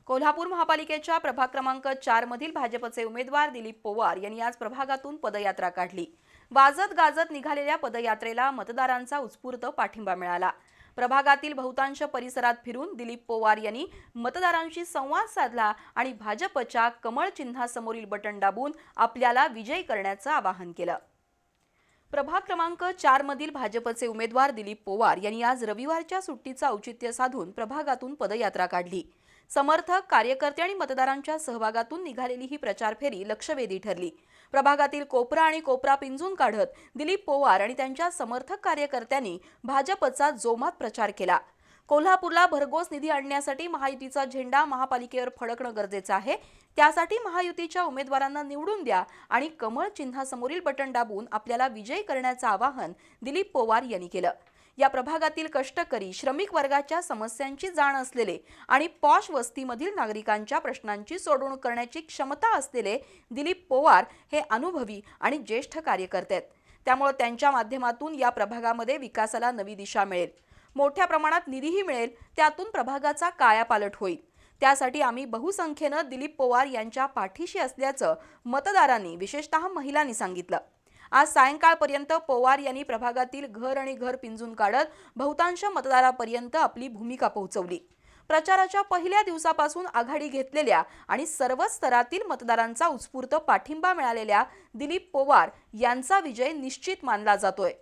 कोल्हापूर महापालिकेच्या प्रभाग क्रमांक 4 मधील भाजपचे उमेदवार दिलीप पोवार यांनी आज प्रभागातून पदयात्रा काढली। वाजत गाजत निघालेल्या पदयात्रेला मतदारांचा उत्स्फूर्त पाठिंबा मिळाला। प्रभागातील बहुतांश परिसरात फिरून दिलीप पोवार यांनी मतदारांशी संवाद साधला आणि भाजपच्या कमळ चिन्हासमोरील बटन दाबून आपल्याला विजयी करण्याचं आवाहन केलं। प्रभाग क्रमांक 4 मधील भाजपचे उमेदवार दिलीप पोवार यांनी आज रविवारच्या सुट्टीचा औचित्य साधून प्रभागातून पदयात्रा काढली। समर्थक, कार्यकर्ते आणि मतदारांच्या सहभागातून निघालेली ही प्रचार फेरी लक्षवेधी ठरली। प्रभागातील कोपरा आणि कोपरा पिंजून काढत दिलीप पोवार आणि त्यांच्या समर्थक कार्यकर्त्यांनी भाजपचा जोमात प्रचार केला। कोल्हापूरला भरघोस निधी आणण्यासाठी महायुतीचा झेंडा महापालिकेवर फडकणं गरजेचं आहे। त्यासाठी महायुतीच्या उमेदवारांना निवडून द्या आणि कमळ चिन्हासमोरील बटन दाबून आपल्याला विजयी करण्याचं आवाहन दिलीप पोवार यांनी केलं। या प्रभागातील कष्टकरी, श्रमिक वर्गाच्या समस्यांची जाण असलेले आणि पॉश वस्तीमधील नागरिकांच्या प्रश्नांची सोडवणूक करण्याची क्षमता असलेले दिलीप पोवार हे अनुभवी आणि ज्येष्ठ कार्यकर्ते आहेत। त्यामुळे त्यांच्या माध्यमातून या प्रभागामध्ये विकासाला नवी दिशा मिळेल, मोठ्या प्रमाणात निधीही मिळेल, त्यातून प्रभागाचा कायापालट होईल। त्यासाठी आम्ही बहुसंख्येने दिलीप पोवार यांच्या पाठीशी असल्याचं मतदारांनी, विशेषतः महिलांनी सांगितलं। आज सायंकाळपर्यंत पोवार यांनी प्रभागातील घर आणि घर पिंजून काढत बहुतांश मतदारांपर्यंत आपली भूमिका पोहोचवली। प्रचाराच्या पहिल्या दिवसापासून आघाडी घेतलेल्या आणि सर्व स्तरातील मतदारांचा उत्स्फूर्त पाठिंबा मिळालेल्या दिलीप पोवार यांचा विजय निश्चित मानला जातोय।